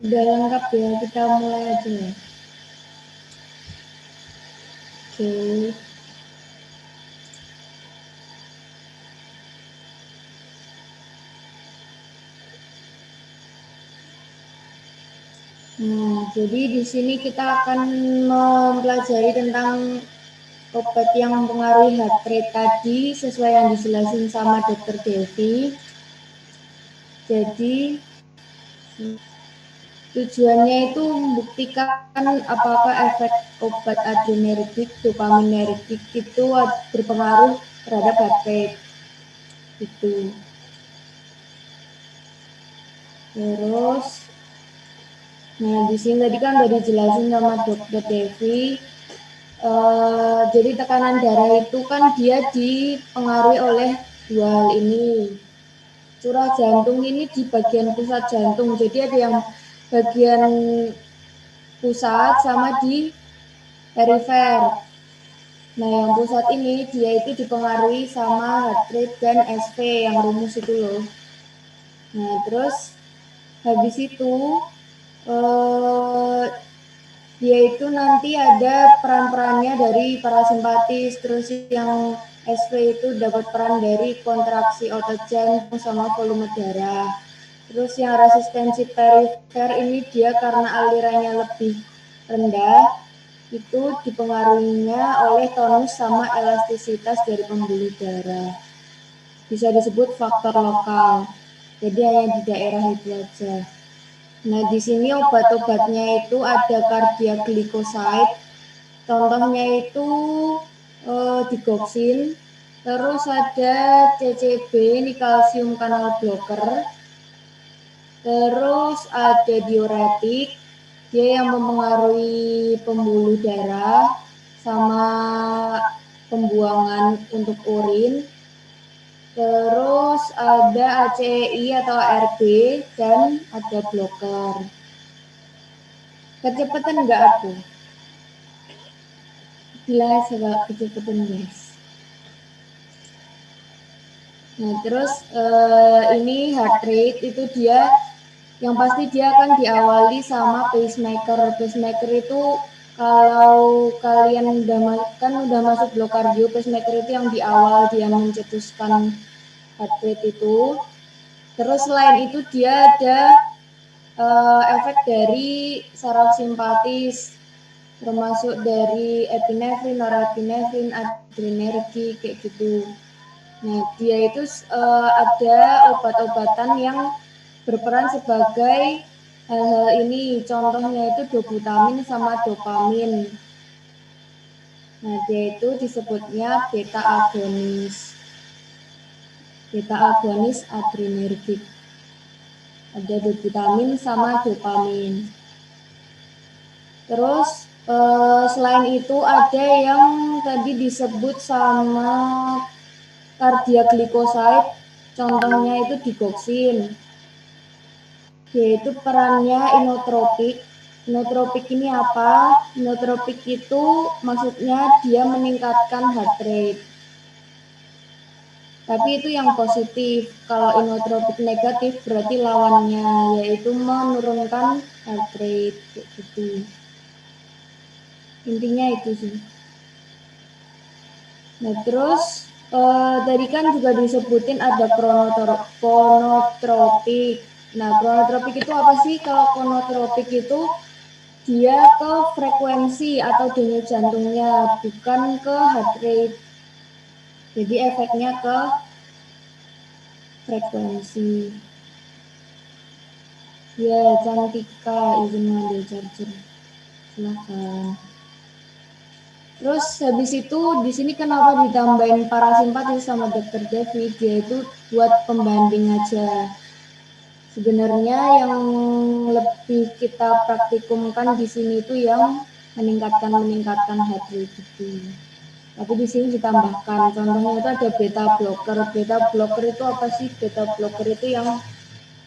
Udah lengkap ya, kita mulai aja ya. Oke. Nah, jadi di sini kita akan mempelajari tentang obat yang mempengaruhi heart rate tadi sesuai yang dijelasin sama Dr. Devi. Jadi tujuannya itu membuktikan apakah efek obat adrenergik, dopaminergik itu berpengaruh terhadap heart rate. Itu. Terus, nah di sini tadi kan udah dijelasin sama Dr. Devi. Jadi tekanan darah itu kan dia dipengaruhi oleh dua hal ini. Curah jantung ini di bagian pusat jantung. Jadi ada yang bagian pusat sama di perifer. Nah, yang pusat ini dia itu dipengaruhi sama heart rate dan SV yang rumus itu loh. Nah, terus habis itu dia itu nanti ada peran-perannya dari parasimpatis, terus yang SV itu dapat peran dari kontraksi otot jantung sama volume darah. Terus yang resistensi perifer ini dia karena alirannya lebih rendah, itu dipengaruhinya oleh tonus sama elastisitas dari pembuluh darah. Bisa disebut faktor lokal. Jadi hanya di daerah itu aja. Nah, di sini obat-obatnya itu ada cardiac glycoside. Contohnya itu digoxin. Terus ada CCB, ini kalsium kanal blocker. Terus ada diuretik, dia yang mempengaruhi pembuluh darah sama pembuangan untuk urin. Terus ada ACEI atau ARB dan ada blocker. Kecepatan enggak aku? Bilang aja kecepatan guys. Nah terus ini heart rate itu dia yang pasti dia akan diawali sama pacemaker. Pacemaker itu kalau kalian udah masuk blok kardio, pacemaker itu yang di awal dia mencetuskan heart rate itu. Terus selain itu dia ada efek dari saraf simpatis, termasuk dari epinefrin, norepinefrin, adrenergi kayak gitu. Nah, dia itu ada obat-obatan yang berperan sebagai hal-hal ini. Contohnya itu dobutamin sama dopamin. Nah, dia itu disebutnya beta agonis. Beta agonis adrenergik. Ada dobutamin sama dopamin. Terus selain itu ada yang tadi disebut sama cardiac glycoside, contohnya itu digoxin. Yaitu perannya inotropik. Inotropik ini apa? Inotropik itu maksudnya dia meningkatkan heart rate. Tapi itu yang positif. Kalau inotropik negatif berarti lawannya, yaitu menurunkan heart rate gitu. Intinya itu sih. Nah terus tadi kan juga disebutin ada chronotropik. Nah chronotropik itu apa sih? Kalau chronotropik itu dia ke frekuensi atau denyut jantungnya, bukan ke heart rate. Jadi efeknya ke frekuensi. Ya Cantika izin mengambil charger. Silahkan. Terus habis itu di sini kenapa ditambahin parasimpatis sama Dr. Devi? Dia itu buat pembanding aja. Sebenarnya yang lebih kita praktikumkan di sini itu yang meningkatkan heart rate itu. Tapi di sini ditambahkan, contohnya itu ada beta blocker. Beta blocker itu apa sih? Beta blocker itu yang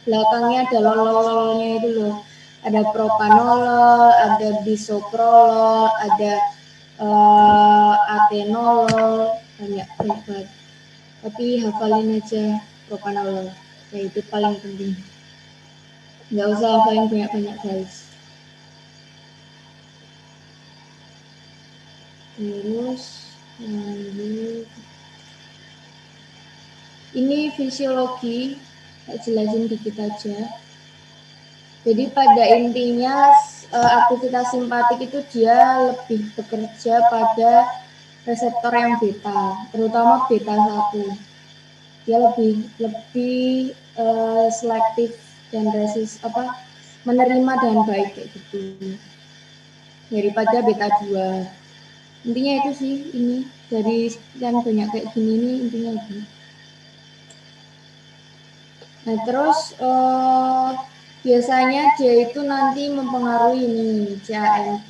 belakangnya ada lololnya itu loh. Ada propanolol, ada bisoprolol, ada atenolol, banyak banget. Tapi hafalin aja propanolol, ya itu paling penting. Nggak usah hafal yang banyak-banyak guys. Terus lanjut. Ini fisiologi, tak jelasin dikit aja. Jadi pada intinya aktivitas simpatik itu dia lebih bekerja pada reseptor yang beta, terutama beta 1. Dia lebih selektif dan menerima dengan baik kayak gitu daripada beta 2. Intinya itu sih, ini dari yang banyak kayak gini nih intinya itu. Nah terus biasanya dia itu nanti mempengaruhi ini CAMP.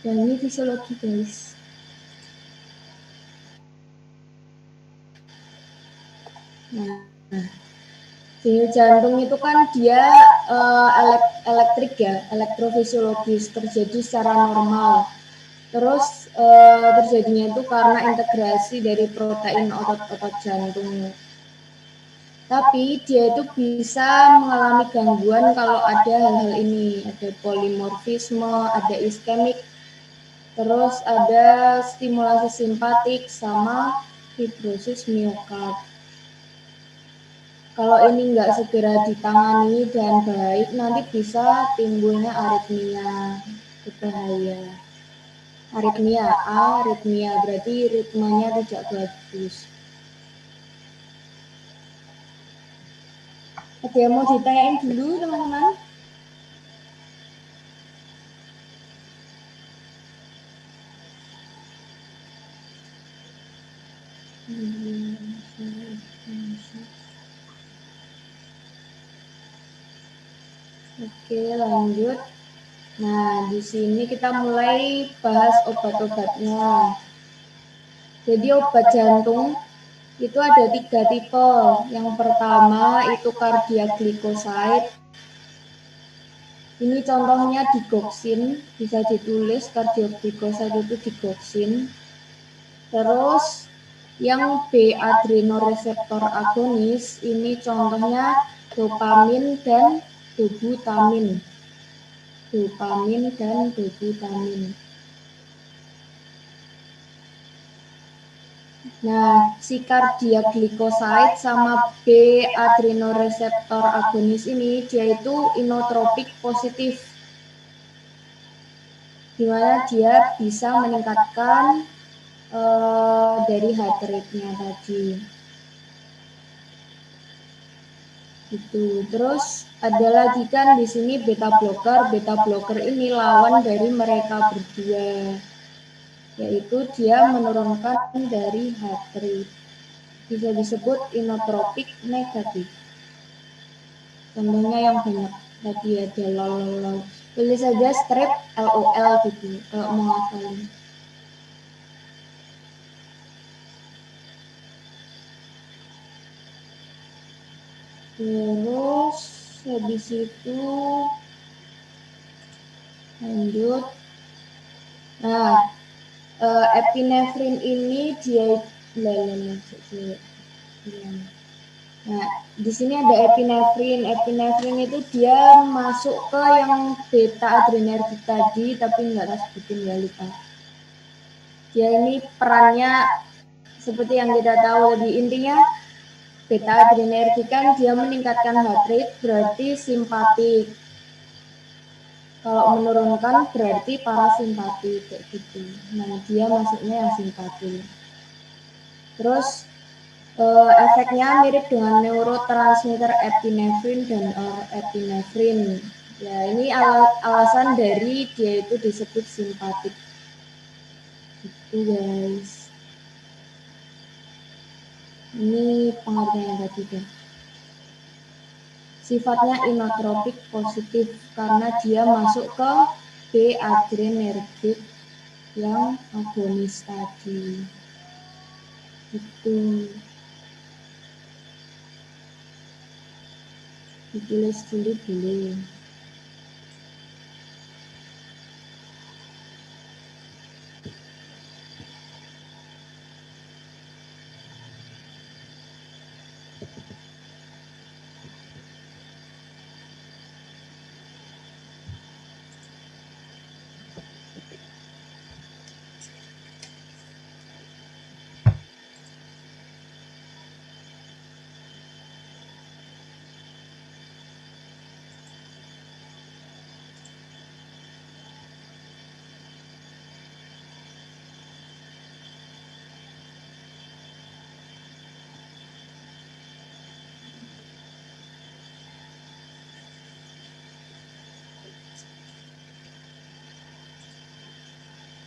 Dan ini fisiologi guys. Nah, denyut jantung itu kan dia elektrik ya, elektrofisiologis, terjadi secara normal. Terus terjadinya itu karena integrasi dari protein otot-otot jantung. Tapi dia itu bisa mengalami gangguan kalau ada hal-hal ini, ada polimorfisme, ada iskemik, terus ada stimulasi simpatik sama fibrosis miokard. Kalau ini nggak segera ditangani dan baik, nanti bisa timbulnya aritmia, berbahaya. Aritmia berarti ritmenya tidak bagus. Ada yang mau ditanyain dulu teman-teman? Oke, lanjut. Nah, di sini kita mulai bahas obat-obatnya. Jadi obat jantung itu ada 3 tipe. Yang pertama itu cardiac glycoside. Ini contohnya digoxin, bisa ditulis cardiac glycoside itu digoxin. Terus yang B adrenoreseptor agonis, ini contohnya dopamin dan dobutamin. Nah, si cardiac glycoside sama B adrenoreseptor agonis ini dia itu inotropik positif, dimana dia bisa meningkatkan dari heart rate-nya tadi. Gitu. Terus ada lagi kan di sini beta blocker. Beta blocker ini lawan dari mereka berdua, yaitu dia menurunkan dari heart rate. Bisa disebut inotropik negatif. Contohnya yang banyak tadi ada LOL. Tulis saja strep LOL gitu kalau mau hafalin. Terus habis itu lanjut. Nah, epinefrin ini dia Nah, di sini ada epinefrin. Epinefrin itu dia masuk ke yang beta adrenergic tadi, tapi nggak tak sebutin ya, lupa. Dia ini perannya seperti yang kita tahu tadi, intinya beta adrenergic kan dia meningkatkan heart rate, berarti simpatik. Kalau menurunkan berarti parasimpatik kayak gitu. Nah, dia masuknya yang simpatik. Terus efeknya mirip dengan neurotransmitter epinefrin dan norepinefrin. Ya, ini alasan dari dia itu disebut simpatik. Itu guys. Ini pengertian tadi kan. Sifatnya inotropik positif karena dia masuk ke B adrenergic yang agonis tadi. Itu ditulis dulu boleh.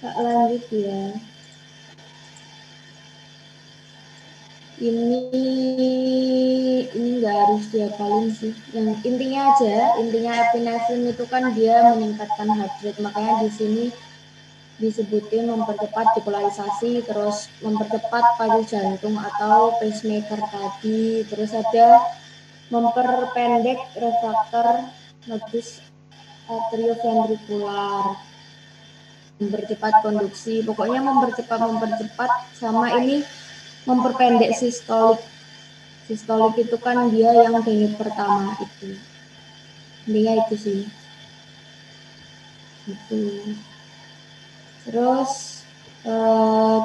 Tak lanjut ya. Ini nggak harus diapalin sih. Yang intinya aja, intinya epinefrin itu kan dia meningkatkan heart rate, makanya di sini disebutin mempercepat depolarisasi, terus mempercepat pacu jantung atau pacemaker tadi, terus ada memperpendek refraktor nodus atrioventrikular, mempercepat konduksi, pokoknya mempercepat sama ini memperpendek sistolik. Sistolik itu kan dia yang denyut pertama itu, dia itu sih itu. Terus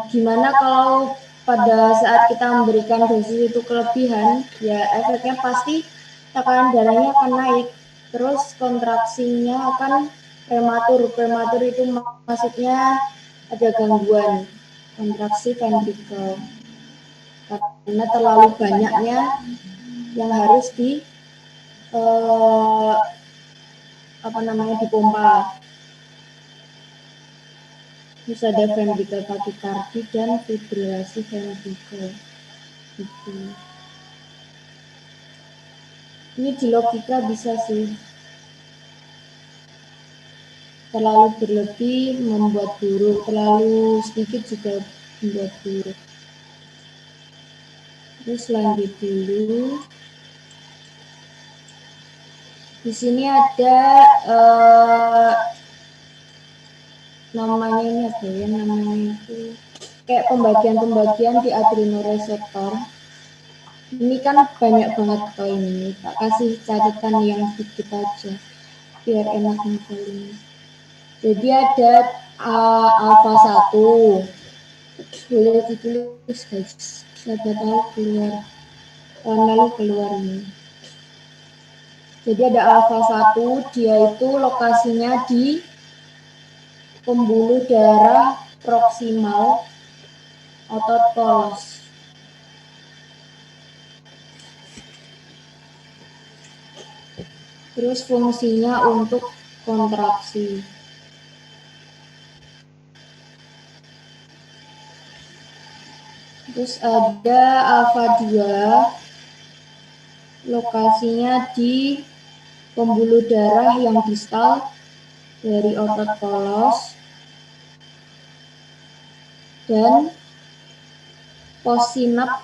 gimana kalau pada saat kita memberikan dosis itu kelebihan, ya efeknya pasti tekanan darahnya akan naik, terus kontraksinya akan prematur. Prematur itu maksudnya ada gangguan kontraksi ventrikel karena terlalu banyaknya yang harus di dipompa. Terus ada ventricle tachycardia dan fibrilasi ventricle. Gitu. Ini di logika bisa sih. Terlalu berlebih membuat buruk, terlalu sedikit juga membuat buruk. Terus lanjut dulu. Di sini ada namanya ini apa ya, namanya itu kayak pembagian-pembagian di adrenoreseptor. Ini kan banyak banget kok ini, tak kasih catatan yang sedikit aja biar enak ngapalinnya. Jadi ada alpha 1, boleh ditulis guys, siapa tahu keluar tahun lalu keluar ini. Jadi ada alpha 1, dia itu lokasinya di pembuluh darah proksimal otot polos. Terus fungsinya untuk kontraksi. Terus ada alpha 2, lokasinya di pembuluh darah yang distal dari otot polos dan postsynapse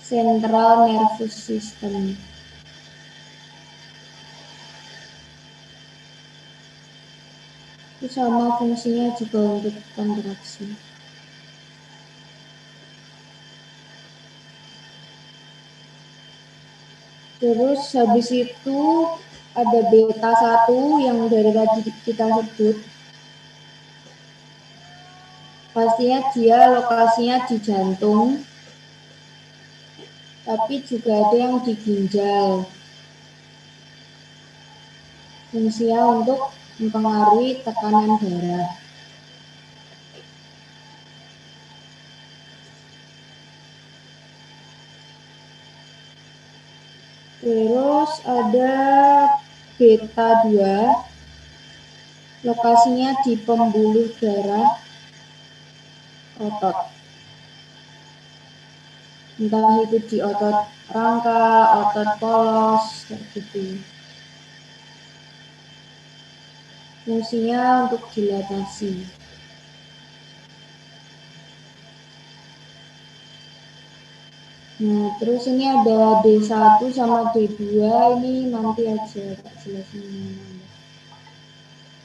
central nervous system. Itu sama fungsinya juga untuk kontraksi. Terus habis itu ada beta 1 yang dari tadi kita sebut. Pastinya dia lokasinya di jantung, tapi juga ada yang di ginjal. Fungsinya untuk mempengaruhi tekanan darah. Terus ada beta 2, lokasinya di pembuluh darah otot. Entah itu di otot rangka, otot polos, kayak gitu. Fungsinya untuk dilatasi. Nah, terus ini ada D1 sama D2, ini nanti aja tak jelasin.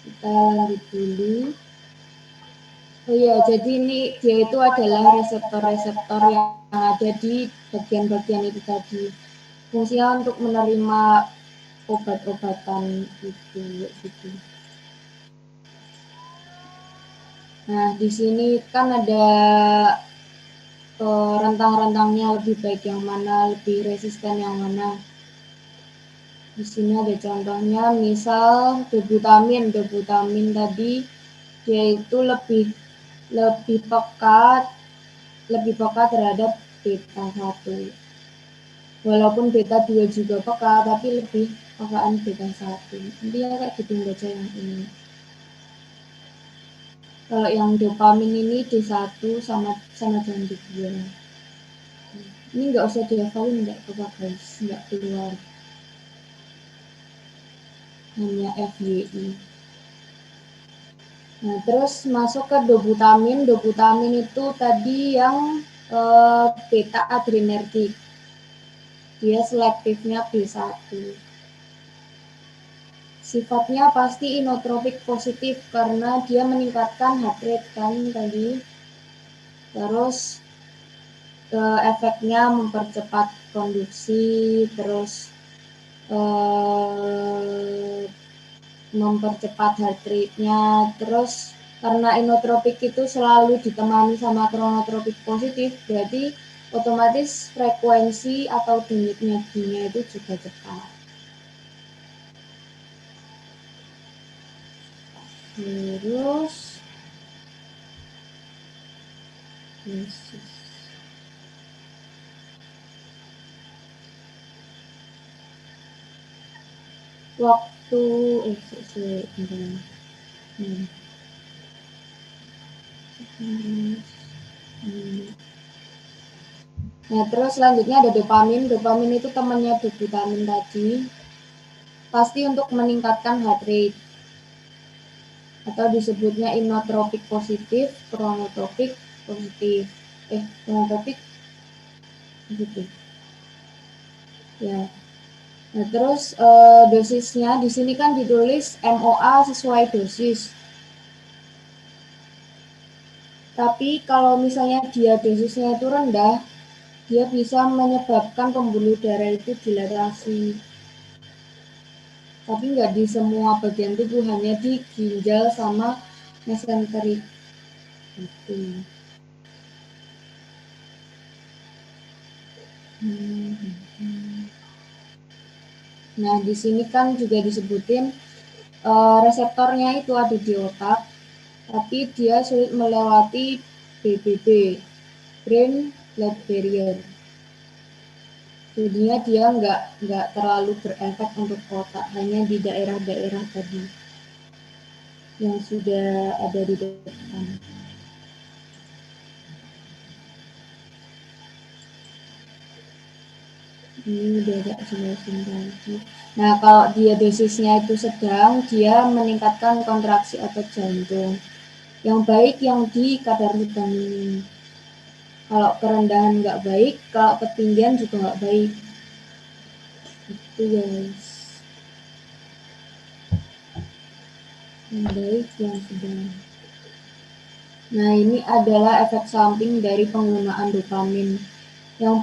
Kita lanjut dulu. Oh iya, jadi ini dia itu adalah reseptor-reseptor yang ada di bagian-bagian itu tadi. Fungsinya untuk menerima obat-obatan itu, gitu. Nah, di sini kan ada rentang-rentangnya, lebih baik yang mana, lebih resisten yang mana. Di sini ada contohnya, misal dobutamin tadi dia itu lebih peka terhadap beta 1. Walaupun beta 2 juga peka, tapi lebih pekaan beta 1. Intinya kayak gitu baca yang ini. Kalau yang dopamin ini D1 sama dengan D2. Ini nggak usah dihafalin, nggak apa-apa guys, nggak keluar. Hanya FYI. Nah, terus masuk ke dobutamin. Dobutamin itu tadi yang beta adrenergik. Dia selektifnya B1. Sifatnya pasti inotropik positif karena dia meningkatkan heart rate kan tadi. Terus efeknya mempercepat konduksi, terus mempercepat heart rate-nya. Terus karena inotropik itu selalu ditemani sama kronotropik positif, berarti otomatis frekuensi atau denyut nadinya itu juga cepat. Terus waktu Nah, terus selanjutnya ada dopamin. Dopamin itu temannya dobutamin tadi. Pasti untuk meningkatkan heart rate. Atau disebutnya inotropik positif, kronotropik positif. Kronotropik positif. Ya. Nah, terus dosisnya di sini kan ditulis MOA sesuai dosis. Tapi kalau misalnya dia dosisnya itu rendah, dia bisa menyebabkan pembuluh darah itu dilatasi. Tapi nggak di semua bagian tubuh, hanya di ginjal sama mesenterik. Gitu. Nah, di sini kan juga disebutin reseptornya itu ada di otak, tapi dia sulit melewati BBB, brain blood barrier. Jadinya dia nggak terlalu berefek untuk otak, hanya di daerah-daerah tadi yang sudah ada di depan. Ini udah agak jelasin lagi. Nah, kalau dia dosisnya itu sedang, dia meningkatkan kontraksi otot jantung. Yang baik yang di kadar sedang ini. Kalau kerendahan nggak baik, kalau ketinggian juga nggak baik. Itu guys. Yang baik yang sedang. Nah, ini adalah efek samping dari penggunaan dopamin. Yang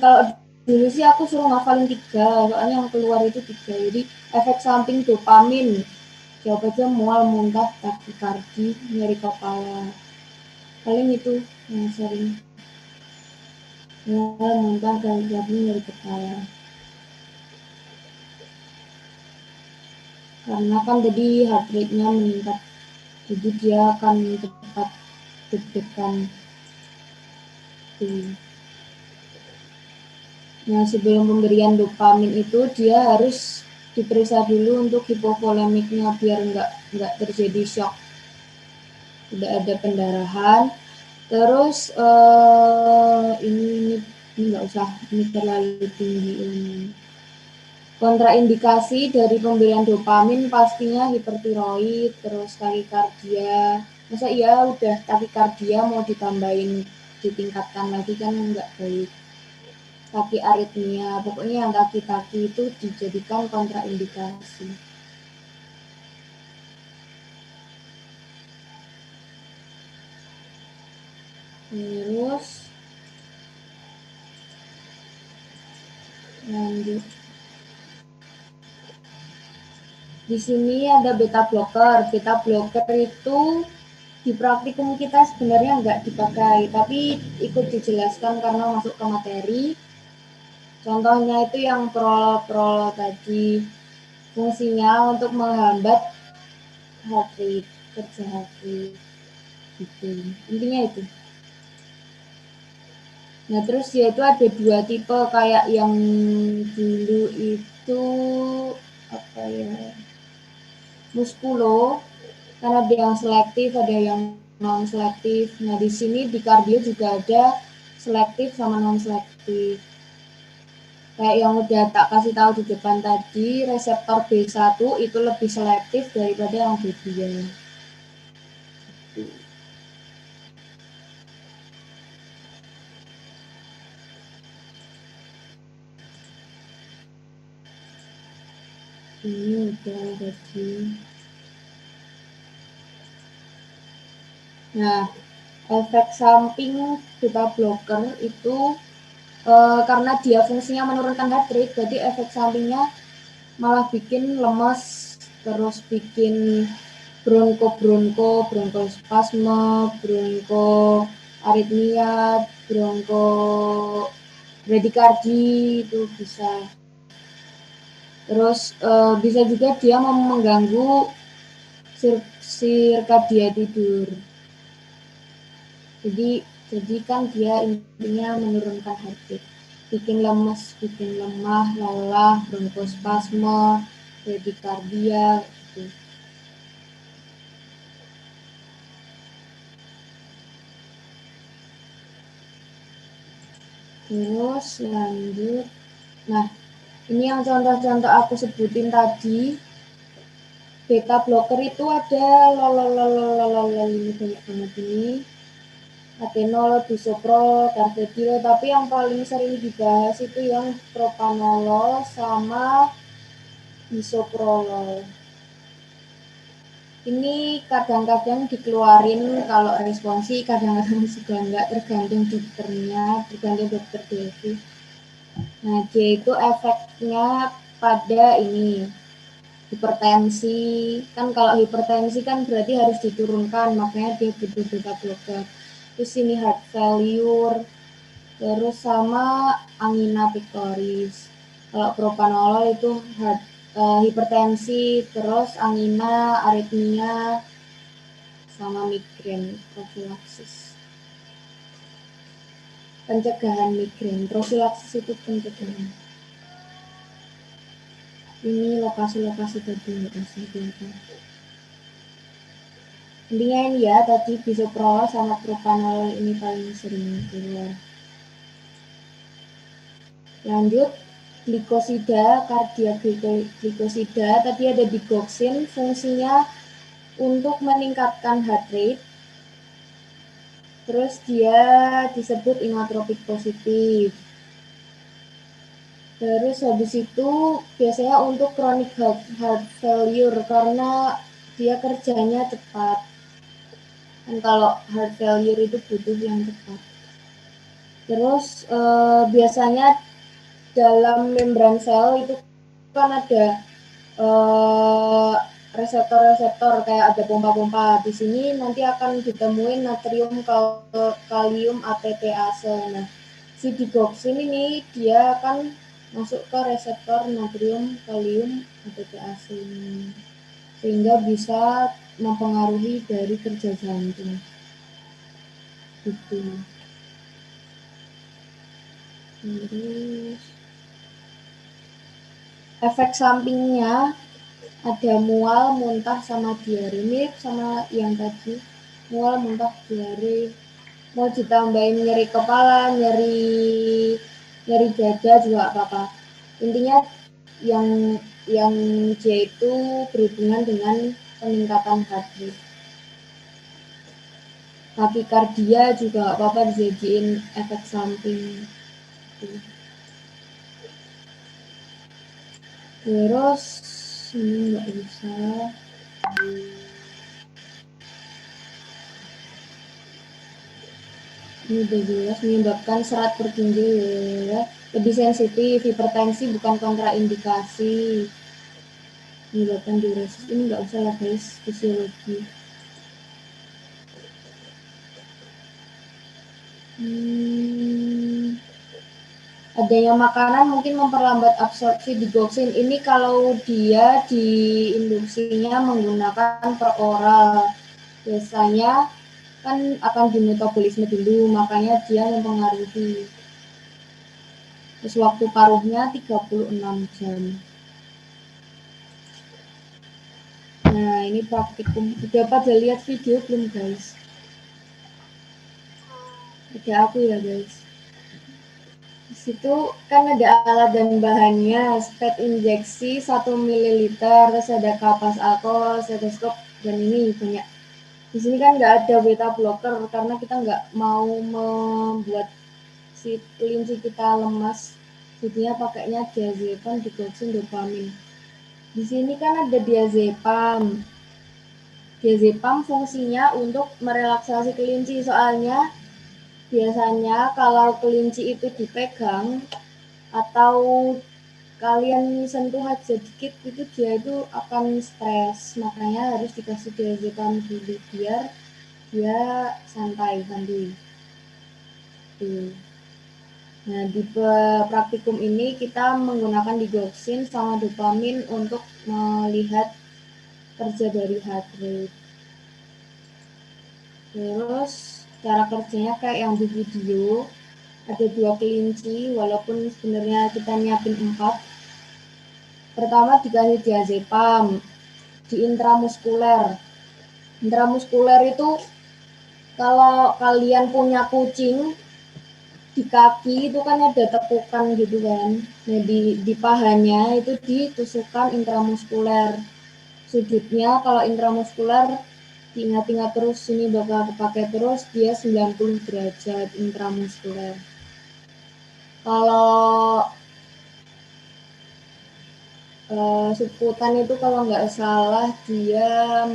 kalau dulu sih aku suruh ngafalin 3, soalnya yang keluar itu 3. Jadi efek samping dopamin, jawab aja mual, muntah, takikardi, nyeri kepala. Paling itu yang sering. Mual, muntah, takikardi, nyeri kepala. Karena kan tadi heart rate-nya meningkat, jadi dia akan cepat deg-degan. Nah, sebelum pemberian dopamin itu dia harus diperiksa dulu untuk hipovolemiknya biar nggak terjadi shock, tidak ada pendarahan. Terus ini nggak usah, ini terlalu tinggi ini. Kontraindikasi dari pemberian dopamin pastinya hipertiroid, terus takikardia. Masa iya udah takikardia mau ditambahin ditingkatkan lagi kan nggak baik. Taki aritmia, pokoknya yang taki-taki itu dijadikan kontraindikasi. Terus lanjut. Di sini ada beta blocker. Beta blocker itu di praktikum kita sebenarnya nggak dipakai, tapi ikut dijelaskan karena masuk ke materi. Contohnya itu yang prol tadi. Fungsinya untuk menghambat heart rate, kerja heart rate. Gitu. Intinya itu. Nah, terus dia itu ada 2 tipe, kayak yang dulu itu apa ya, muskulo. Kan ada yang selektif, ada yang non selektif. Nah di sini di kardio juga ada selektif sama non selektif. Kayak yang udah tak kasih tahu di depan tadi, reseptor B1 itu lebih selektif daripada yang B2. Ini udah tadi. Nah, efek samping beta blocker itu karena dia fungsinya menurunkan heart rate, jadi efek sampingnya malah bikin lemes, terus bikin bronkospasme, bronko aritmia, bronko bradikardi itu bisa. Terus bisa juga dia mengganggu sirkadia tidur. Jadi kan dia intinya menurunkan heart rate, bikin lemes, bikin lemah, lelah, bronkospasme, bradikardia gitu. Terus lanjut. Nah, ini yang contoh-contoh aku sebutin tadi. Beta blocker itu ada ini banyak banget ini. Atenol, bisoprol, carvedil, tapi yang paling sering dibahas itu yang propanolol sama bisoprolol. Ini kadang-kadang dikeluarin kalau responsi, kadang-kadang juga enggak, tergantung dokternya, tergantung dokter Devi. Nah, dia itu efeknya pada ini hipertensi. Kan kalau hipertensi kan berarti harus diturunkan, makanya dia butuh beta blocker. Terus ini heart failure, terus sama angina pectoris. Kalau propanolol itu hipertensi, terus angina, aritmia, sama migrain profilaksis. Pencegahan migrain, profilaksis itu pencegahan. Ini lokasi-lokasi tadi lokasi apa. Intinya ini ya, tadi bisoprolol sama propanolol ini paling sering keluar. Lanjut, glikosida, kardiaglikosida, tadi ada digoxin, fungsinya untuk meningkatkan heart rate. Terus dia disebut inotropik positif. Terus habis itu biasanya untuk chronic heart failure karena dia kerjanya cepat. Dan kalau heart failure itu butuh yang cepat. Terus biasanya dalam membran sel itu kan ada reseptor-reseptor kayak ada pompa-pompa. Di sini nanti akan ditemuin natrium kalium ATPase. Nah, si digoxin ini dia akan masuk ke reseptor natrium kalium ATPase ini, sehingga bisa mempengaruhi dari kerja jantung. Gitu. Terus efek sampingnya ada mual, muntah, sama diare. Mirip sama yang tadi, mual, muntah, diare. Mau ditambahin nyeri kepala, nyeri dada juga apa-apa. Intinya yang dia itu berhubungan dengan peningkatan heart rate. Takikardia juga apa-apa dijadiin efek samping. Terus ini nggak bisa. Ini udah jelas menyebabkan serat tertinggi ya. Lebih sensitif, hipertensi bukan kontraindikasi. Menyebabkan diuresis, ini nggak usah ya guys, fisiologi. Adanya makanan mungkin memperlambat absorpsi digoxin. Ini kalau dia diinduksinya menggunakan per oral. Biasanya kan akan dimetabolisme dulu, makanya dia mempengaruhi. Terus waktu paruhnya 36 jam. Nah, ini praktikum. Udah pada lihat video belum guys? Ada aku ya guys. Di situ kan ada alat dan bahannya, spet injeksi 1 ml, terus ada kapas alkohol, stetoskop, dan ini banyak. Di sini kan nggak ada beta blocker karena kita nggak mau membuat si kelinci kita lemas. Jadinya pakainya diazepam, digoxin, dopamin. Di sini kan ada diazepam. Diazepam fungsinya untuk merelaksasi kelinci, soalnya biasanya kalau kelinci itu dipegang atau kalian sentuh aja dikit itu dia itu akan stres, makanya harus dikasih diazepam dulu biar dia santai nanti. Nah, di praktikum ini kita menggunakan digoxin sama dopamin untuk melihat kerja dari heart rate. Terus cara kerjanya kayak yang di video, ada 2 kelinci walaupun sebenarnya kita nyiapin 4. Pertama dikasih diazepam di intramuskuler. Intramuskuler itu kalau kalian punya kucing di kaki itu kan ada tekukan gitu kan. Nah di pahanya itu ditusukkan intramuskuler. Sudutnya kalau intramuskuler diingat-ingat terus, ini bakal kepake terus, dia 90 derajat intramuskuler. Kalau subkutan itu kalau nggak salah dia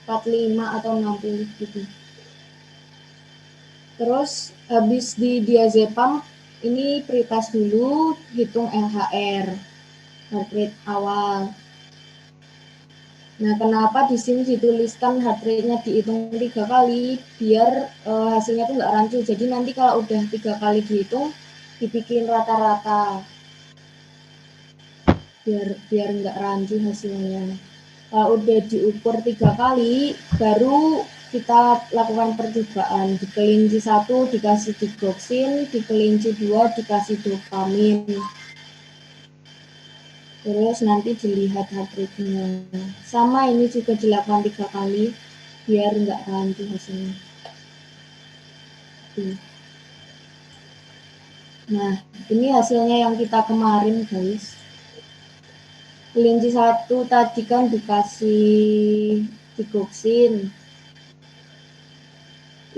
45 atau 60 gitu. Terus habis di diazepam ini pretest dulu, hitung LHR, heart rate awal. Nah, kenapa di sini dituliskan heart rate-nya dihitung 3 kali biar hasilnya tuh nggak rancu. Jadi nanti kalau udah 3 kali dihitung dibikin rata-rata biar nggak rancu hasilnya. Kalau udah diukur 3 kali baru kita lakukan percobaan. Di kelinci 1 dikasih digoxin, di kelinci 2 dikasih dopamin. Terus nanti dilihat heart rate-nya. Sama ini juga dilakukan 3 kali biar nggak rancu hasilnya. Nah, ini hasilnya yang kita kemarin guys. Kelinci 1 tadi kan dikasih digoxin.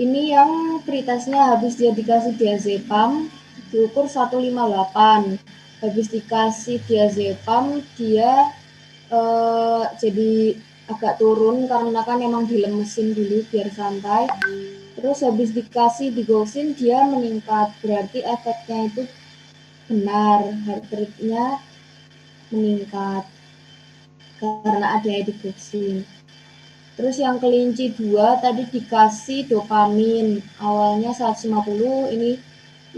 Ini yang pretestnya habis dia dikasih diazepam diukur 158. Habis dikasih diazepam dia jadi agak turun karena kan emang dilemesin dulu biar santai. Terus habis dikasih digoxin dia meningkat, berarti efeknya itu benar, heart rate-nya meningkat karena ada digoxin. Terus yang kelinci 2 tadi dikasih dopamin awalnya 150.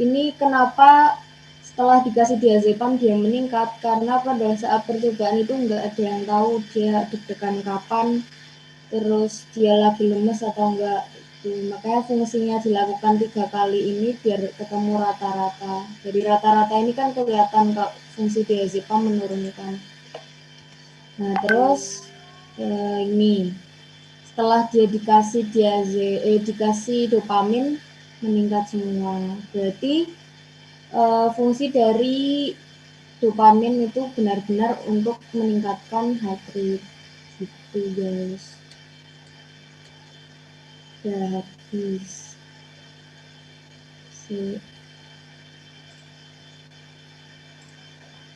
Ini kenapa setelah dikasih diazepam dia meningkat, karena pada saat percobaan itu nggak ada yang tahu dia deg-degan kapan, terus dia lagi lemes atau enggak itu. Makanya fungsinya dilakukan 3 kali ini biar ketemu rata-rata. Jadi rata-rata ini kan kelihatan kalau fungsi diazepam menurunkan. Nah terus ini setelah dia dikasih dopamin meningkat semua. Berarti fungsi dari dopamin itu benar-benar untuk meningkatkan heart rate gitu guys. Udah habis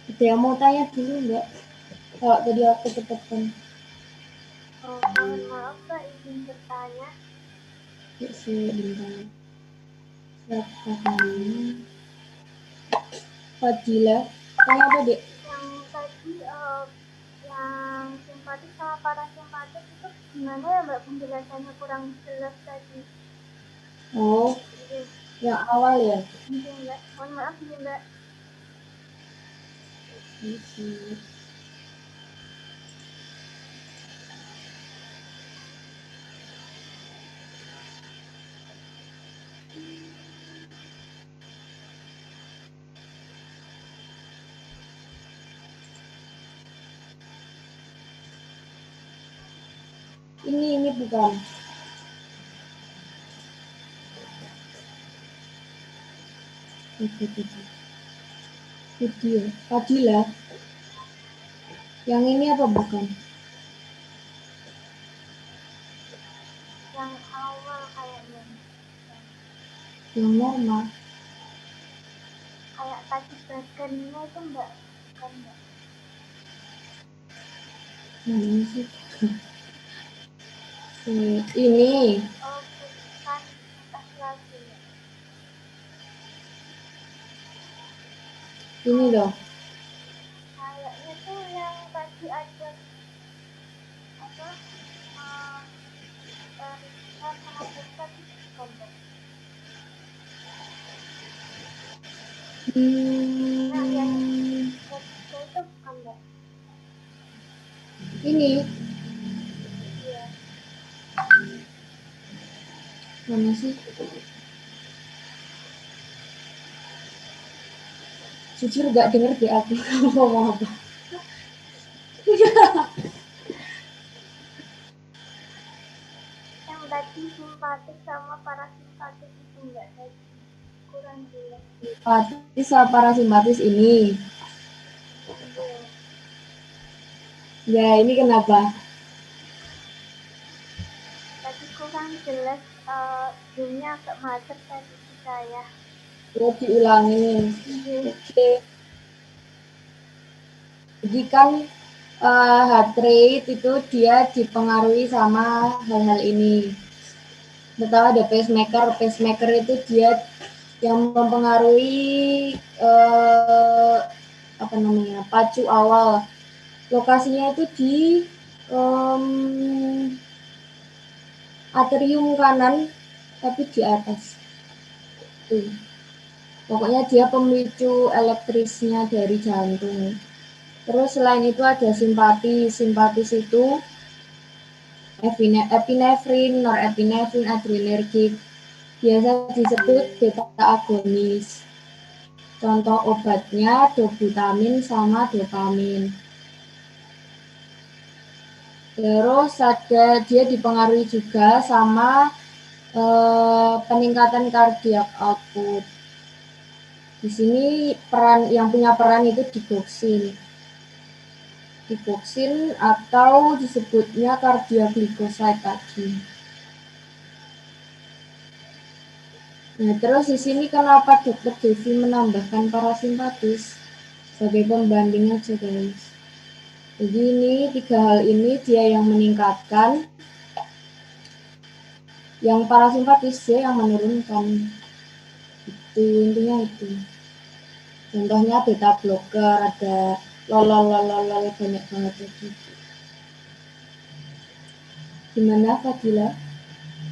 ada yang mau tanya dulu nggak? Kalau tadi aku cepetkan. Mohon maaf Kak, izin bertanya. Ya sih, bentar. Siapa namanya? Fadila. Kamu apa dek? Yang tadi yang simpatik sama parasimpatik itu gimana ya Mbak, penjelasannya kurang jelas tadi. Oh, yang awal ya? Iya Mbak, mohon maaf nih Mbak. Ini bukan. Video. Fadila. Yang ini apa bukan? Yang awal kayaknya. Yang normal. Kayak tadi badannya itu enggak, bukan enggak. Mana sih? Ini. Oh, bukan atas lagi. Ini loh. Kayaknya tuh yang tadi ada apa? Richard sama Pusat itu bukan enggak. Nah, yang ketiga itu bukan enggak. Ini. Iya. Mana sih? Jujur gak denger deh aku ngomong apa. Yang tadi simpatik sama parasimpatik itu enggak tadi. Kurang jelas. Simpatis sama parasimpatis ini. Iya. Ya, ini kenapa? Tadi kurang jelas, zoomnya agak macet tadi di saya. Ya, diulangin. Iya. Oke. Jadi kan heart rate itu dia dipengaruhi sama hal-hal ini. Pertama ada pacemaker. Pacemaker itu dia yang mempengaruhi apa namanya, pacu awal. Lokasinya itu di atrium kanan, tapi di atas. Tuh. Pokoknya dia pemicu elektrisnya dari jantung. Terus selain itu ada simpatis. Simpatis itu epinefrin, norepinefrin, adrenergik. Biasa disebut beta agonis. Contoh obatnya dobutamin sama dopamin. Terus ada dia dipengaruhi juga sama peningkatan cardiac output. Di sini peran yang punya peran itu digoxin atau disebutnya cardioglycoside tadi. Nah, terus di sini kenapa Dr. Devi menambahkan parasimpatis sebagai pembanding aja guys. Jadi ini 3 hal ini dia yang meningkatkan, yang parasimpatis dia yang menurunkan. Itu intinya itu. Contohnya beta blocker, ada lolol banyak banget lagi. Gimana Fadila?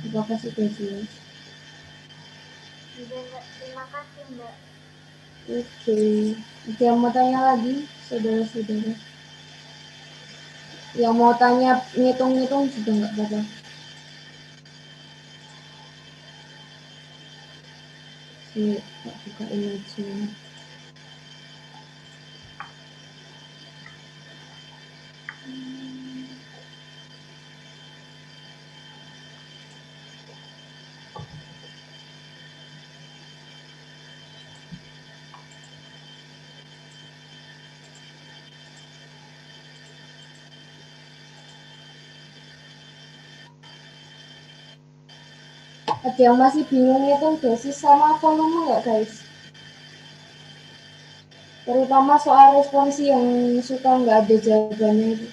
Apakah sudah jelas? Iya, Mbak. Terima kasih, Mbak. Oke. Ada yang mau tanya lagi, saudara-saudara? Yang mau tanya ngitung-ngitung juga nggak apa-apa. Tak buka ini aja. Ada yang masih bingung ngitung dosis sama volume nggak guys? Terutama soal responsi yang suka nggak ada jawabannya itu.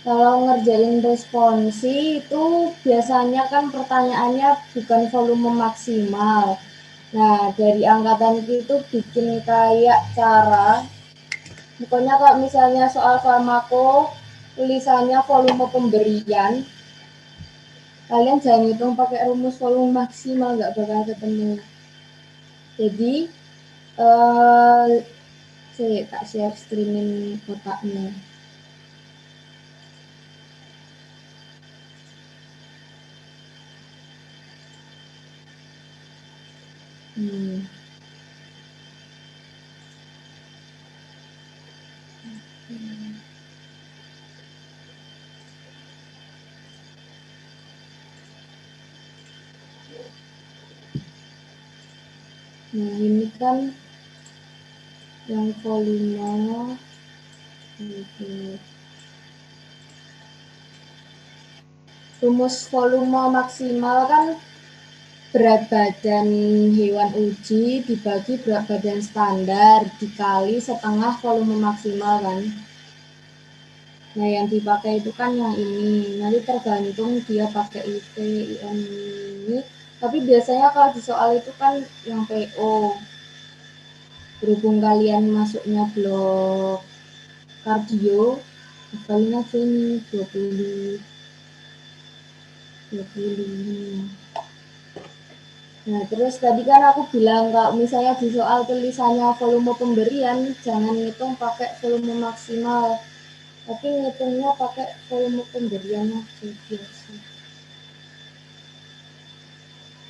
Kalau ngerjain responsi itu biasanya kan pertanyaannya bukan volume maksimal. Nah, dari angkatan itu bikin kayak cara, pokoknya kalau misalnya soal farmako, tulisannya volume pemberian, kalian jangan hitung pakai rumus volume maksimal, nggak bakal ketemu. Jadi, saya tak share screening kotaknya. Nah ini kan yang volume gitu. Rumus volume maksimal kan berat badan hewan uji dibagi berat badan standar dikali setengah volume maksimal kan. Nah yang dipakai itu kan yang ini, nanti tergantung dia pakai IP, IM ini. Tapi biasanya kalau di soal itu kan yang PO. Berhubung kalian masuknya blok kardio, paling aja ini 20. Nah terus tadi kan aku bilang kalau misalnya di soal tulisannya volume pemberian jangan ngitung pakai volume maksimal, tapi ngitungnya pakai volume pemberian aja biasa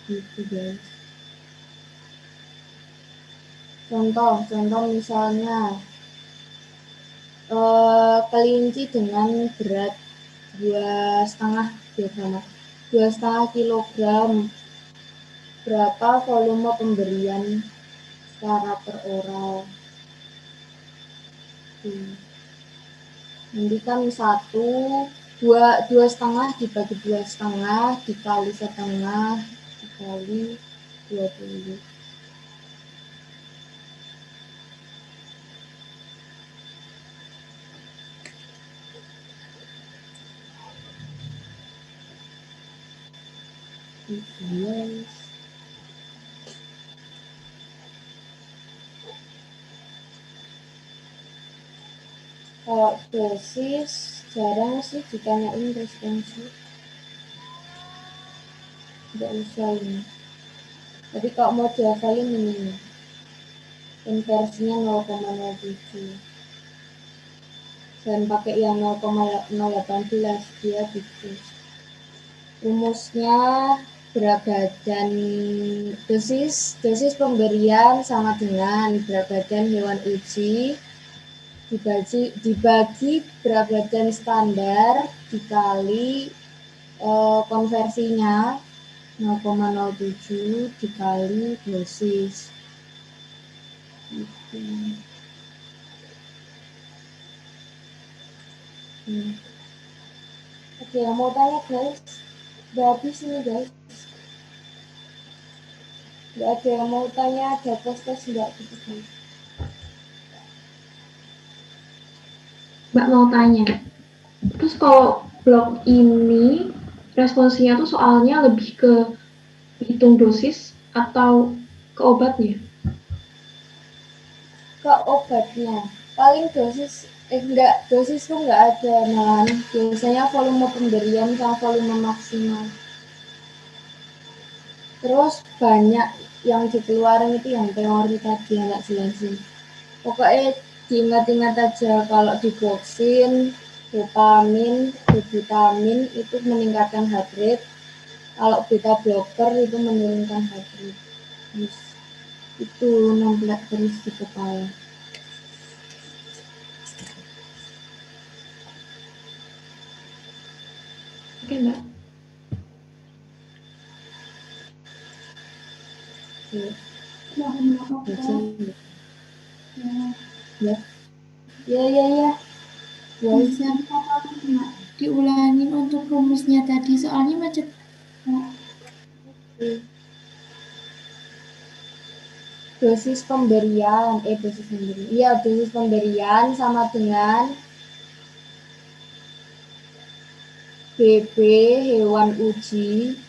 gitu guys. Contoh misalnya kelinci dengan berat 2,5 kilogram, berapa volume pemberian secara per oral. Nanti kan dua setengah dibagi 2,5 dikali setengah dikali 20. Yes. Kalau dosis jarang sih ditanyain responsi, nggak usah ini. Tapi kalau mau dihafalin ini konversinya 0,07 dan pakai yang 0,018 dia gitu. Rumusnya berat badan dosis pemberian sama dengan berat badan hewan uji dibagi berat badan standar dikali konversinya 0,07 dikali dosis gitu. Oke, yang mau tanya guys, udah habis ini guys. Nggak ada yang mau tanya, ada tes nggak gitu guys. Mbak mau tanya, terus kalau blog ini responsinya tuh soalnya lebih ke hitung dosis atau ke obatnya? Ke obatnya. Paling dosis tuh nggak ada, nah biasanya volume pemberian sama volume maksimal. Terus banyak yang dikeluarin itu yang teori tadi yang nggak jelasin. Pokoknya diingat-ingat aja kalau digoxin, dopamin, vitamin itu meningkatkan heart rate. Kalau beta blocker itu menurunkan heart rate. Terus itu nempel terus di kepala. Oke mbak. Ya. Ya. Bisa diulangin untuk rumusnya tadi soalnya macet. Dosis pemberian sama dengan BB hewan uji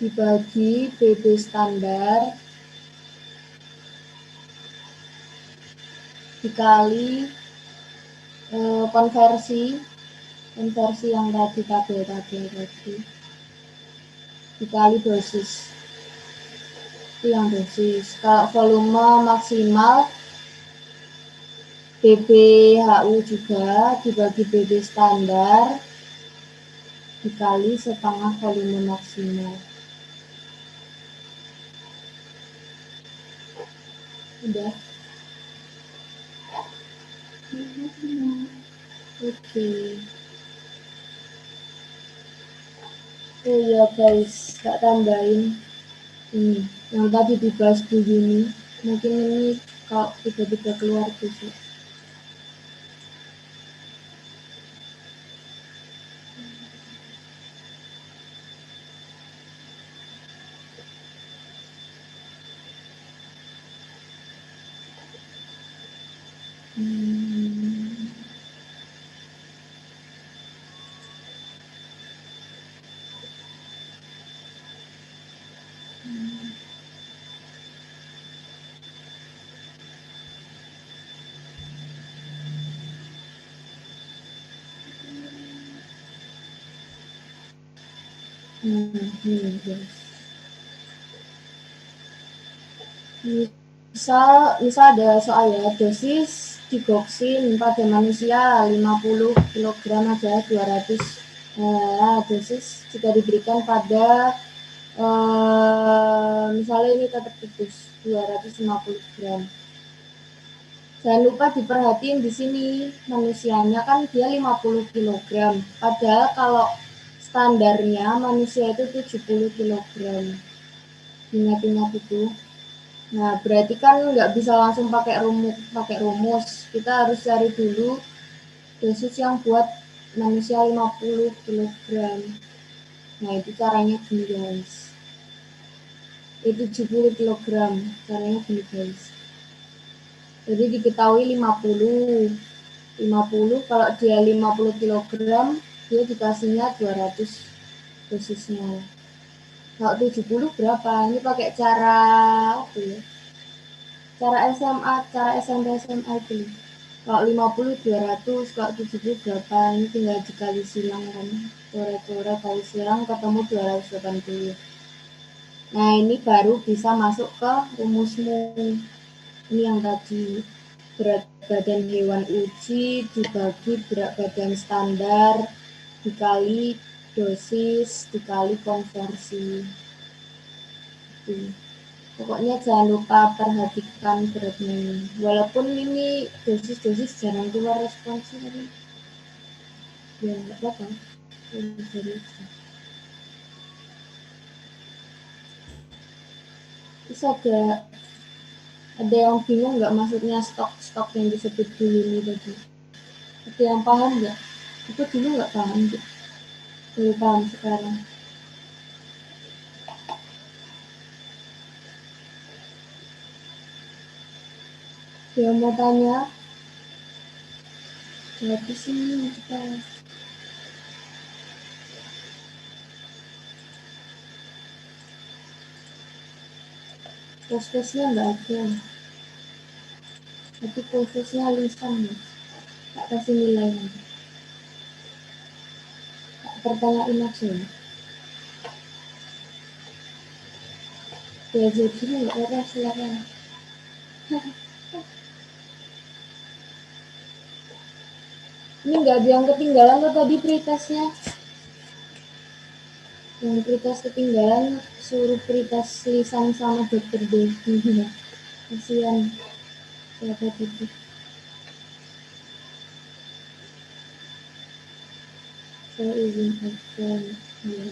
dibagi BB standar dikali konversi yang tadi tabel tadi dikali dosis, itu yang dosis. Kalau volume maksimal BBHU juga dibagi BB standar dikali setengah volume maksimal. Udah. Oke. Oh ya guys, tak tambahin ini yang tadi dibahas Bu Yuni. Mungkin ini kalau tiba-tiba keluar besok. Hmm. Ini guys. Misal ada soal ya, dosis digoksin pada manusia 50 kg aja 200 dosis jika diberikan pada misalnya ini tetap tikus 250 gram. Jangan lupa diperhatiin di sini manusianya kan dia 50 kg. Padahal kalau standarnya manusia itu 70 kg. Ingat-ingat itu. Nah, berarti kan nggak bisa langsung pakai rumus. Kita harus cari dulu dosis yang buat manusia 50 kg. Nah, itu caranya gini guys. Itu 70 kg. Caranya gini guys. Jadi diketahui 50 kalau dia 50 kg dia dikasihnya 200 dosisnya. Kalau 70 berapa? Ini pakai cara apa ya? Cara SMA, cara SMP SMA itu. Kalau 50 200, kalau 70 berapa? Ini tinggal dikali silang kan. Coret-coret kali silang ketemu 280. Nah, ini baru bisa masuk ke rumusmu. Ini yang tadi berat badan hewan uji dibagi berat badan standar dikali dosis dikali konversi. Pokoknya jangan lupa perhatikan beratnya ini. Walaupun ini dosis-dosis jarang keluar responsnya tapi ya nggak apa-apa. Terus ada yang bingung nggak maksudnya stok yang disebut dulu ini tadi? Ada yang paham nggak? Aku dulu nggak paham gitu. Baru paham sekarang. Yang mau tanya? Jawab di sini kita. Prosesnya nggak ada. Tapi prosesnya lisan ya. Tak kasih nilai nanti. Tak pertanyain aja ya. Ya jadi nggak ada silakan. Ini nggak ada yang ketinggalan tuh tadi pretestnya. Yang pretest ketinggalan suruh pretest lisan sama dokter Devi. Kasihan siapa itu. Saya izin aja. Ya.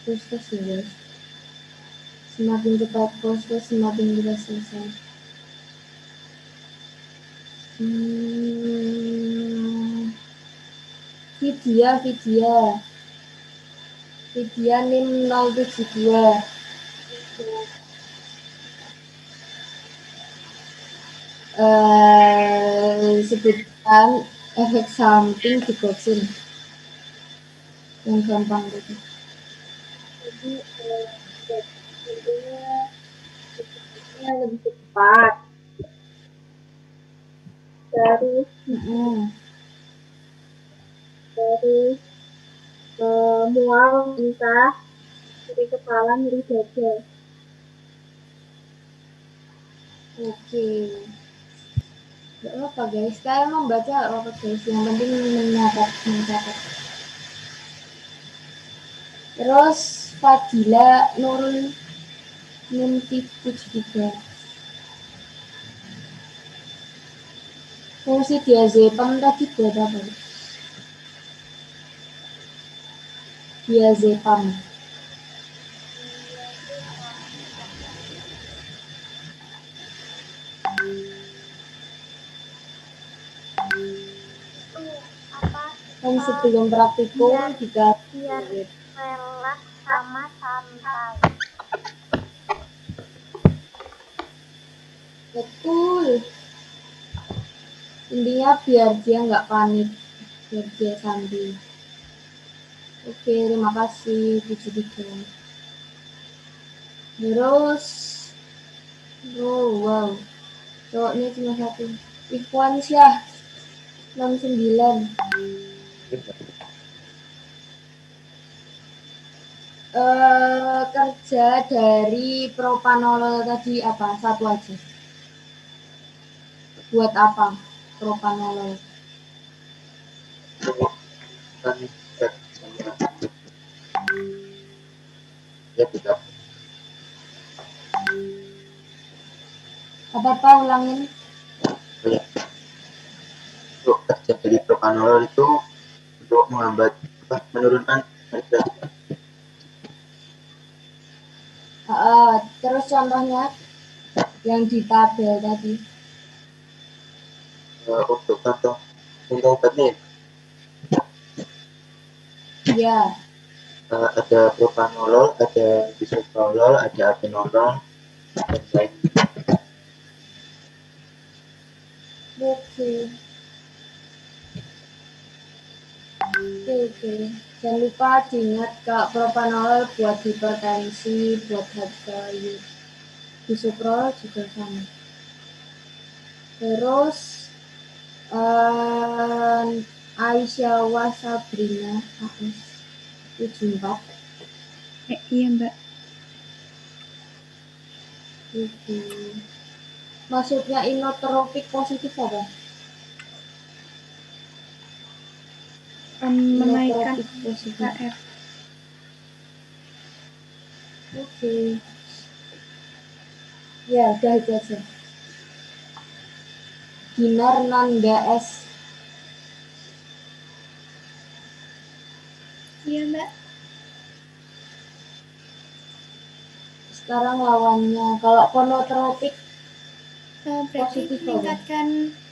Proses ya guys. Semakin cepat proses semakin kita selesai. Vidya NIM 072. Sebutkan efek samping digoksin yang gampang gitu. Jadi tentunya lebih cepat. Terus mual, muntah, nyeri kepala, nyeri dada. Oke. Gak apa guys, saya membaca gak apa guys, yang penting mencatat. Terus Fadila Nurul Muntikus 3. Fungsi diazepam tadi buat apa? Diazepam. Itu apa? Kan sebelum praktikum Biar dikasih. relaks sama santai. Betul. Intinya biar dia nggak panik, biar dia santai. Oke, terima kasih Puji 3. Terus, oh wow, cowoknya cuma satu. Ikhwan Syah 69. Kerja dari propanolol tadi apa? Satu aja. Buat apa propanolol? Ya tidak. Apa ulangin? Ya. Untuk kerja dari propanolol itu untuk menghambat menurunkan harga. Terus contohnya yang di tabel tadi. Untuk contoh obatnya Ya. Ada propanolol, ada bisoprolol, ada atenolol, dan lain. Oke. Jangan lupa diingat Kak, propanolol buat hipertensi, buat hypertensi. Bisoprolol juga sama. Terus Aisyah Wasabrina AS 74. Iya Mbak. Oke. Maksudnya inotropik positif apa? Menaikkan Inotropik positif. KR. Oke. Ya, udah itu aja. Dinar Nanda S. Iya Mbak. Sekarang lawannya, kalau konotropik Berarti positif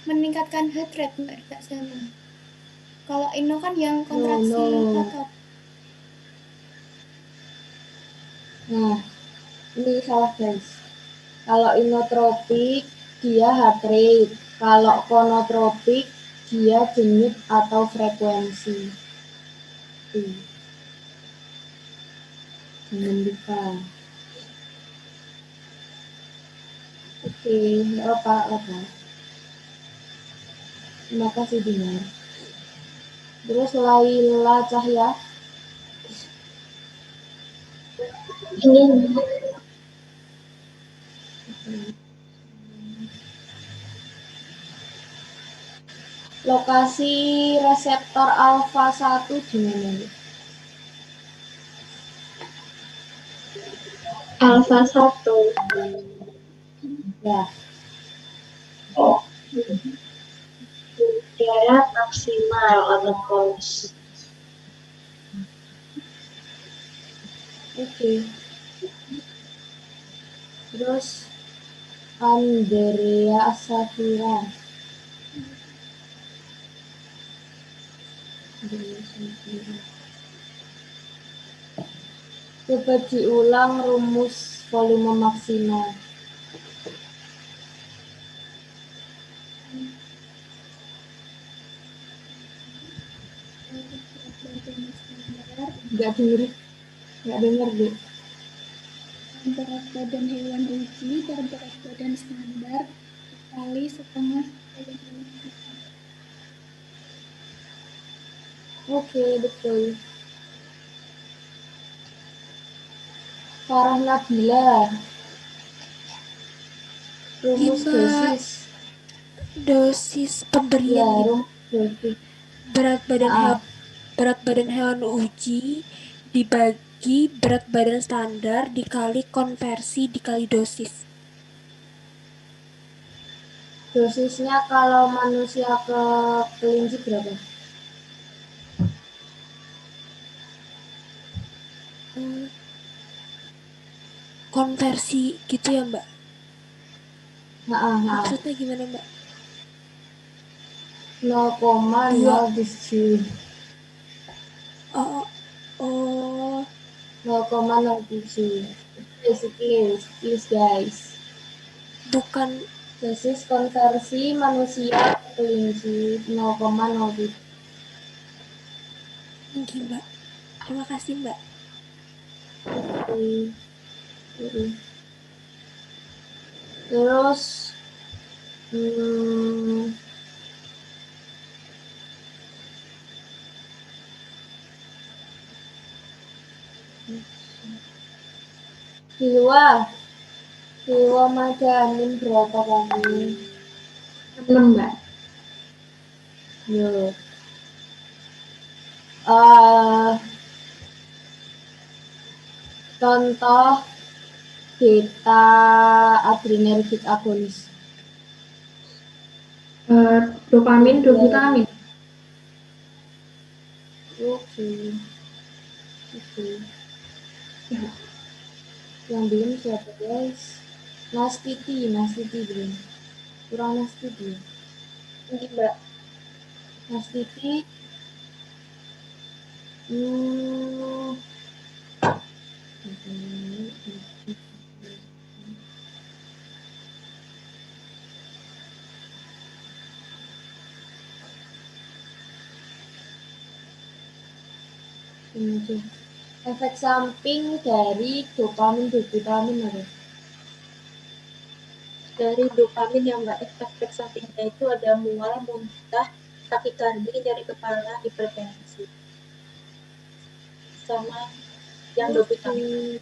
meningkatkan heart rate Mbak, tidak sama. Kalau Ino kan yang kontraksi no. otot. Nah, ini salah guys. Kalau inotropik dia heart rate, kalau konotropik dia denyut atau frekuensi. Jangan lupa. Oke, apa. Terima kasih Dinar. Terus Laila Cahya. Ini Lokasi reseptor alfa 1 di mana? alfa 1. Ya. Daerah maksimal atau pulse. Oke. Terus Andrea Safira. Coba diulang rumus volume maksimal. Nggak denger deh. Berat badan hewan uji per berat badan standar kali setengah badan hewan uji. Oke, betul. Farah Nabila. Rumus dosis. Dosis Ya, pemberian rumus dosis. berat badan hewan uji bagi berat badan standar dikali konversi dikali dosis. Dosisnya kalau manusia ke kelinci berapa? Konversi gitu ya Mbak? Nah, Maksudnya gimana Mbak? 0,07. Oh, oh, 0,07. Please guys. bukan. Dosis konversi manusia ke kelinci 0,07. Tinggi Mbak. Terima kasih Mbak. Terus Dewa Madanin berapa kamu? 6 Mbak. Yo. Contoh beta adrenergic agonis. Dopamin, glutamin. Oke. Yang belum siapa guys? Nastiti belum. Kurang Nastiti. Ini Mbak. Nastiti. Efek samping dari dopamin apa? Dari dopamin yang Mbak, efek sampingnya itu ada mual, muntah, takikardi, nyeri kepala, hipertensi. Sama yang dovitamin.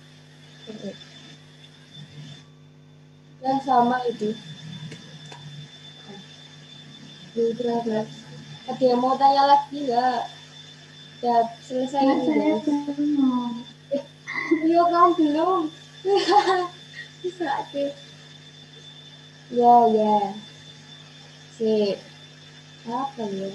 Ya sama itu. Udah. Ada yang mau tanya lagi nggak? Udah selesai ini guys. Yo kamu belum. Bisa aja. Ya. Sip. Apa ya?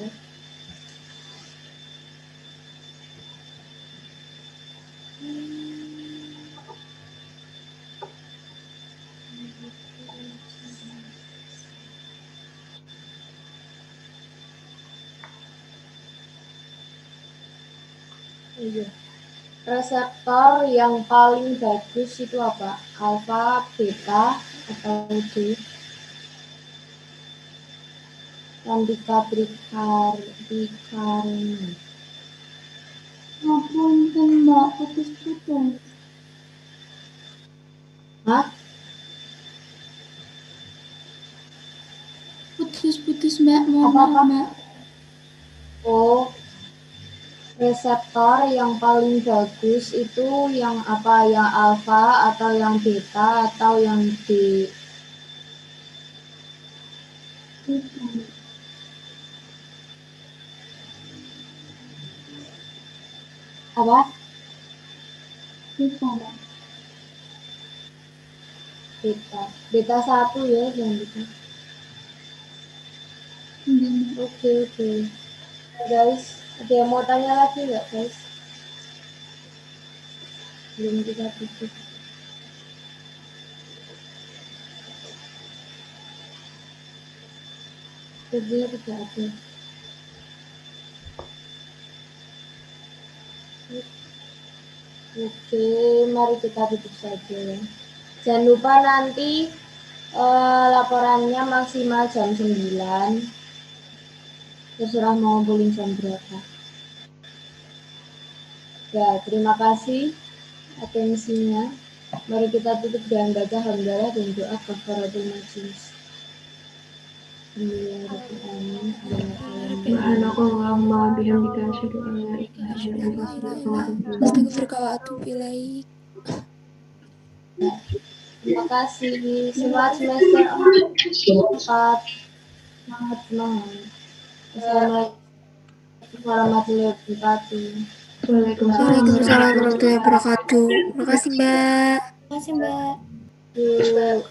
Iya. Reseptor yang paling bagus itu apa? Alfa, beta, atau D? Bicarbonate. Ngapunten Mbak, putus-putus. Hah? Putus-putus Mbak, mohon Apa-apa? maaf Mbak. Oh, reseptor yang paling bagus itu yang apa? Yang alfa atau yang beta atau yang D? Apa? Bisa Mbak. Beta 1 ya yang beta. Oke. Nah, guys, ada yang mau tanya lagi nggak guys? Belum kita tutup. Jadi tidak ada. Oke, mari kita tutup saja ya. Jangan lupa nanti laporannya maksimal jam 9. Terserah mau bowling jam berapa. Ya, terima kasih atensinya. Mari kita tutup dengan baca hamdalah dan doa kafaratul majlis. Subhanakallahumma bihamdika asyhadu an la ilaha illa anta astaghfiruka wa atubu ilaik. Terima kasih. Semangat semester 4. Semangat. Assalamualaikum warahmatullahi wabarakatuh. Waalaikumsalam warahmatullahi wabarakatuh. Makasih, Mbak. Makasih, Mbak. Yuk.